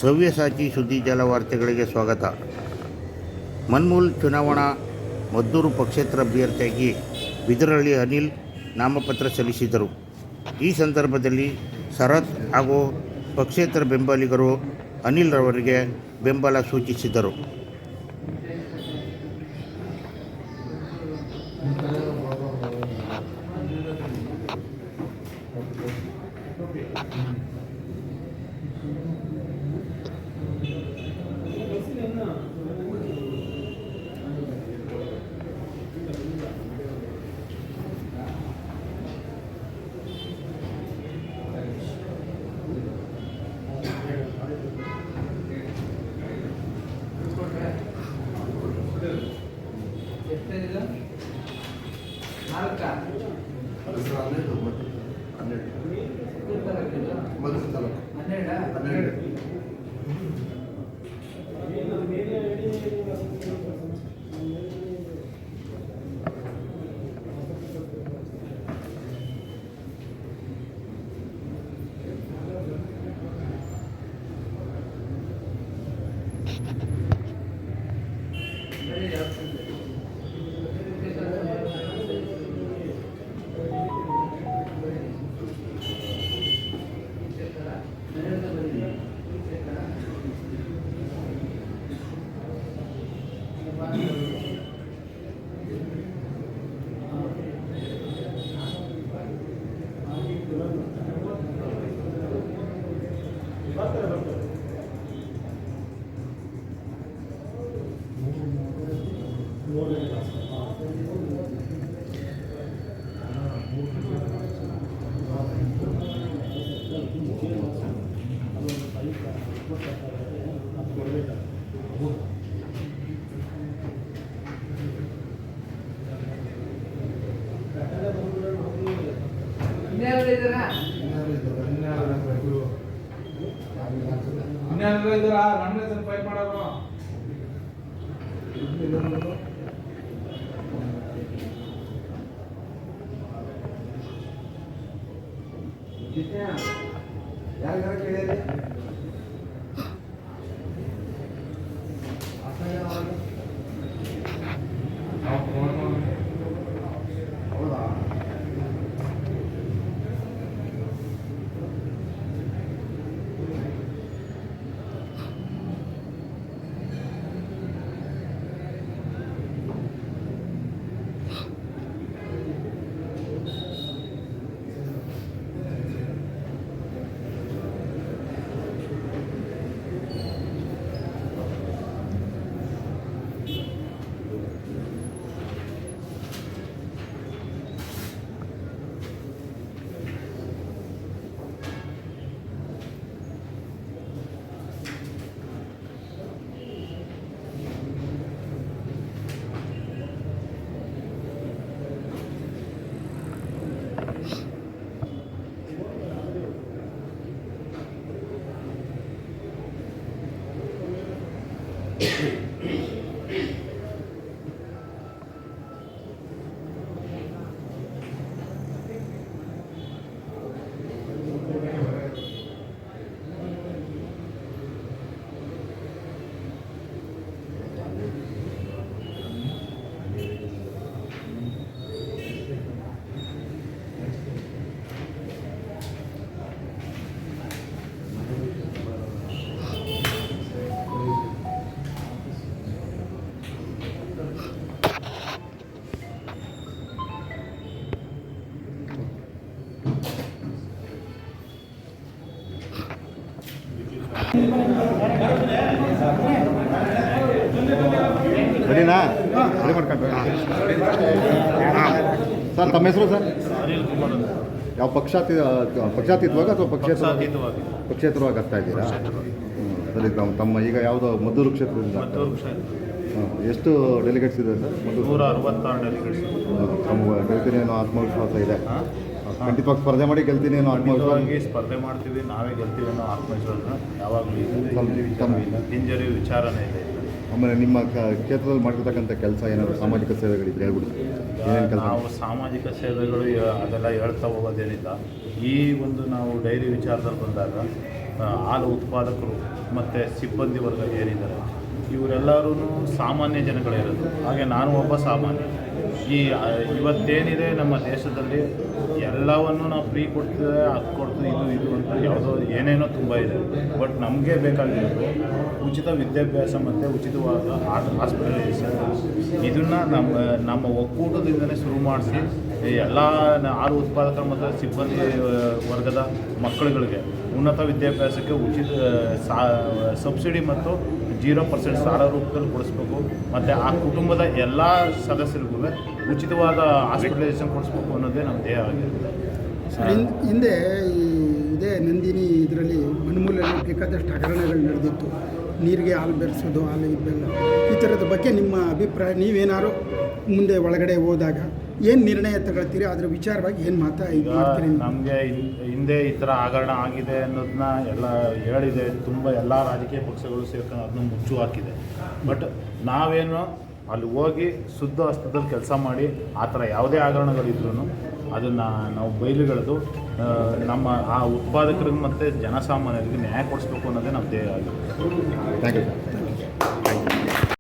ಸವ್ಯಸಾಚಿ ಸುದ್ದಿಜಾಲ ವಾರ್ತೆಗಳಿಗೆ ಸ್ವಾಗತ. ಮನ್ಮೂಲ್ ಚುನಾವಣಾ ಮದ್ದೂರು ಪಕ್ಷೇತರ ಅಭ್ಯರ್ಥಿಯಾಗಿ ಬಿದರಳ್ಳಿ ಅನಿಲ್ ನಾಮಪತ್ರ ಸಲ್ಲಿಸಿದರು. ಈ ಸಂದರ್ಭದಲ್ಲಿ ಶರತ್ ಹಾಗೂ ಪಕ್ಷೇತರ ಬೆಂಬಲಿಗರು ಅನಿಲ್ ರವರಿಗೆ ಬೆಂಬಲ ಸೂಚಿಸಿದರು. ರೆಡಿನಾ? ರೆಡಿ ಮಾಡ್ಕೊಂಡು ಸರ್, ತಮ್ಮ ಹೆಸರು ಸರ್? ಯಾವ ಪಕ್ಷಾತೀತವಾಗ ಅಥವಾ ಪಕ್ಷೇತರವಾಗಿ ಆಗ್ತಾ ಇದ್ದೀರಾ? ಸರಿ, ತಮ್ಮ ಈಗ ಯಾವುದೋ ಮದ್ದೂರು ಕ್ಷೇತ್ರದಿಂದ ಎಷ್ಟು ಡೆಲಿಗೇಟ್ಸ್ ಇದೆ ಸರ್? 166 ಡೆಲಿಗೇಟ್ಸ್. ತಮ್ಮ ಗೆಲ್ತೀನಿ ಅನ್ನೋ ಆತ್ಮವಿಶ್ವಾಸ ಇದೆ? ಖಂಡಿತವಾಗಿ ಸ್ಪರ್ಧೆ ಮಾಡಿ ಗೆಲ್ತೀನಿ ಅನ್ನೋ ಆತ್ಮವಿಶ್ವಾಸ? ಸ್ಪರ್ಧೆ ಮಾಡ್ತೀವಿ, ನಾವೇ ಗೆಲ್ತೀವಿ ಅನ್ನೋ ಆತ್ಮವಿಶ್ವಾಸ ಯಾವಾಗಲೂ ಹಿಂಜರಿ ವಿಚಾರನೇ ಇದೆ. ಆಮೇಲೆ ನಿಮ್ಮ ಕ್ಷೇತ್ರದಲ್ಲಿ ಮಾಡಿರ್ತಕ್ಕಂಥ ಕೆಲಸ ಏನಾದರೂ ಸಾಮಾಜಿಕ ಸೇವೆಗಳಿದ್ರೆ ಹೇಳ್ಬಿಡಿ. ಏನೇನು ಕೆಲಸ? ನಾವು ಸಾಮಾಜಿಕ ಸೇವೆಗಳು ಅದೆಲ್ಲ ಹೇಳ್ತಾ ಹೋಗೋದೇನಿಲ್ಲ. ಈ ಒಂದು ನಾವು ಡೈರಿ ವಿಚಾರದಲ್ಲಿ ಬಂದಾಗ ಹಾಲು ಉತ್ಪಾದಕರು ಮತ್ತು ಸಿಬ್ಬಂದಿ ವರ್ಗ ಏನಿದ್ದಾರೆ ಇವರೆಲ್ಲರೂ ಸಾಮಾನ್ಯ ಜನಗಳಿರೋದು. ಹಾಗೆ ನಾನು ಒಬ್ಬ ಸಾಮಾನ್ಯ. ಇವತ್ತೇನಿದೆ ನಮ್ಮ ದೇಶದಲ್ಲಿ ಎಲ್ಲವನ್ನು ನಾವು ಫ್ರೀ ಕೊಡ್ತೇವೆ, ಅದು ಕೊಡ್ತೀವಿ, ಇದು ಅಂತ ಯಾವುದೋ ಏನೇನೋ ತುಂಬ ಇದೆ. ಬಟ್ ನಮಗೆ ಬೇಕಾಗಿರೋದು ಉಚಿತ ವಿದ್ಯಾಭ್ಯಾಸ ಮತ್ತು ಉಚಿತವಾದ ಹಾಸ್ಪಿಟಲೈಸೇಷನ್. ಇದನ್ನು ನಮ್ಮ ಒಕ್ಕೂಟದಿಂದಲೇ ಶುರು ಮಾಡಿಸಿ ಎಲ್ಲ ಹಾಲು ಉತ್ಪಾದಕರು ಮತ್ತು ಸಿಬ್ಬಂದಿ ವರ್ಗದ ಮಕ್ಕಳುಗಳಿಗೆ ಉನ್ನತ ವಿದ್ಯಾಭ್ಯಾಸಕ್ಕೆ ಉಚಿತ ಸಬ್ಸಿಡಿ ಮತ್ತು 0% ಸಾಲ ರೂಪದಲ್ಲಿ ಕೊಡಿಸ್ಬೇಕು. ಮತ್ತು ಆ ಕುಟುಂಬದ ಎಲ್ಲ ಸದಸ್ಯರಿಗೂ ಉಚಿತವಾದ ಹಾಸ್ಪಿಟಲೈಸೇಷನ್ ಕೊಡಿಸ್ಬೇಕು ಅನ್ನೋದೇ ನಮ್ಮ ಧ್ಯೇಯ ಆಗಿರುತ್ತೆ. ಹಿಂದೆ ಇದೇ ನಂದಿನಿ ಇದರಲ್ಲಿ ಮನ್ಮೂಲಲ್ಲಿ ಬೇಕಾದಷ್ಟು ಹಗರಣಗಳು ನಡೆದಿತ್ತು. ನೀರಿಗೆ ಹಾಲು ಬೆರೆಸೋದು, ಹಾಲು ಇದೆಲ್ಲ. ಈ ಥರದ ಬಗ್ಗೆ ನಿಮ್ಮ ಅಭಿಪ್ರಾಯ, ನೀವೇನಾದ್ರು ಮುಂದೆ ಒಳಗಡೆ ಹೋದಾಗ ಏನು ನಿರ್ಣಯ ತಗೊಳ್ತೀರಿ, ಅದರ ವಿಚಾರವಾಗಿ ಏನು ಈಗ ನಮಗೆ ಹಿಂದೆ ಈ ಥರ ಹಗರಣ ಆಗಿದೆ ಅನ್ನೋದನ್ನ ಎಲ್ಲ ಹೇಳಿದೆ. ತುಂಬ ಎಲ್ಲ ರಾಜಕೀಯ ಪಕ್ಷಗಳು ಸೇರ್ಕೊಂಡು ಅದನ್ನ ಮುಚ್ಚು ಹಾಕಿದೆ. ಬಟ್ ನಾವೇನು ಅಲ್ಲಿ ಹೋಗಿ ಶುದ್ಧ ಹಸ್ತದಲ್ಲಿ ಕೆಲಸ ಮಾಡಿ ಆ ಥರ ಯಾವುದೇ ಹಗರಣಗಳಿದ್ರೂ ಅದನ್ನು ನಾವು ಬಯಲುಗೆಳೆದು ನಮ್ಮ ಆ ಉತ್ಪಾದಕರಿಗೆ ಮತ್ತು ಜನಸಾಮಾನ್ಯರಿಗೆ ನ್ಯಾಯ ಕೊಡಿಸ್ಬೇಕು ಅನ್ನೋದೇ ನಮ್ಮ ಧ್ಯೇಯ ಆಗಿದೆ. Thank you.